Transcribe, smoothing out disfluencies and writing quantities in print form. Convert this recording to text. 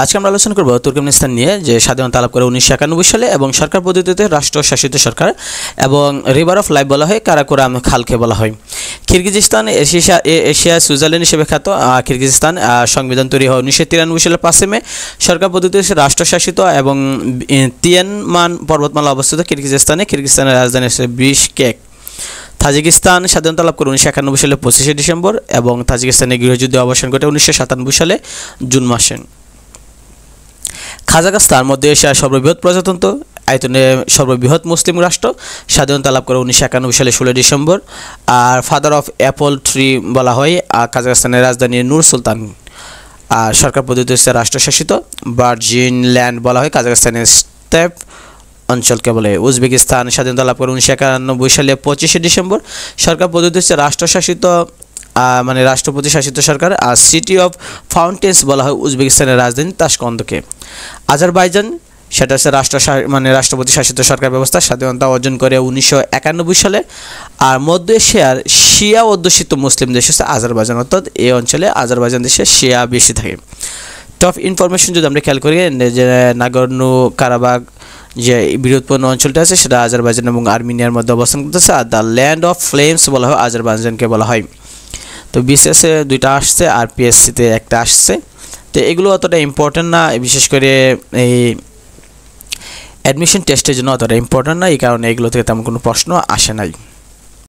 আজকে আমরা আলোচনা করব তুর্কমেনিস্তান নিয়ে, যে স্বাধীনতা লাভ করে 1991 সালে এবং সরকার পদ্ধতিতে রাষ্ট্রশাসিত সরকার এবং রিভার অফ লাইফ বলা হয়, কারাকোরাম খালকে বলা হয়। কিরগিজস্তান এশিয়া সুইজারল্যান্ড হিসেবে খ্যাত। কিরগিজস্তান সংবিধান তৈরি হয় 1993 সালের 5 মে। সরকার পদ্ধতিতে রাষ্ট্রশাসিত এবং তিয়ানমান পর্বতমালা অবস্থিত কিরগিজস্তানের রাজধানী হচ্ছে বিশকেক। তাজিকিস্তান স্বাধীনতা লাভ করে 1991 সালে 25 ডিসেম্বর এবং তাজিকিস্তানের গৃহযুদ্ধের অবসান ঘটে 1997 সালে জুন মাসে। কাজাখস্তান মধ্য এশিয়ার সর্ববৃহৎ প্রজাতন্ত্র, আয়তনে সর্ববৃহৎ মুসলিম রাষ্ট্র, স্বাধীনতা লাভ করে 1991 সালে 16 ডিসেম্বর। আর ফাদার অফ অ্যাপল ট্রি বলা হয়। আর কাজাখস্তানের রাজধানী নূর সুলতান। আর সরকার পদ্ধতি হচ্ছে রাষ্ট্রশাসিত। ভার্জিন ল্যান্ড বলা হয় কাজাখস্তানের স্টেপ অঞ্চলকে বলে। উজবেকিস্তান স্বাধীনতা লাভ করে 1991 সালে 25 ডিসেম্বর। সরকার পদ্ধতি হচ্ছে রাষ্ট্রশাসিত, মানে রাষ্ট্রপতি শাসিত সরকার। আর সিটি অফ ফাউন্টেন্স বলা হয় উজবেকিস্তানের রাজধানী তাশকন্দকে। আজারবাইজান সেটা হচ্ছে রাষ্ট্রপতি শাসিত সরকার ব্যবস্থা, স্বাধীনতা অর্জন করে 1991 সালে। আর মধ্য এশিয়ার শিয়া অধ্যুষিত মুসলিম দেশ হচ্ছে আজারবাইজান, অর্থাৎ এই অঞ্চলে আজারবাইজান দেশে শিয়া বেশি থাকে। টপ ইনফরমেশন যদি আমরা খেয়াল করি, যে নাগর্নো কারাবাগ যে বিরোধপূর্ণ অঞ্চলটা আছে সেটা আজারবাইজান এবং আর্মেনিয়ার মধ্যে অবস্থান করতেছে। Are the land of flames বলা হয় আজারবাইজানকে বলা হয়। তো বিসিএসে 2টা আসছে আর পিএসসিতে 1টা আসছে। তো এগুলো অতটা ইম্পর্টেন্ট না, বিশেষ করে এই অ্যাডমিশন টেস্টের জন্য অতটা ইম্পর্টেন্ট না, এই কারণে এগুলো থেকে তেমন কোনো প্রশ্ন আসে নাই।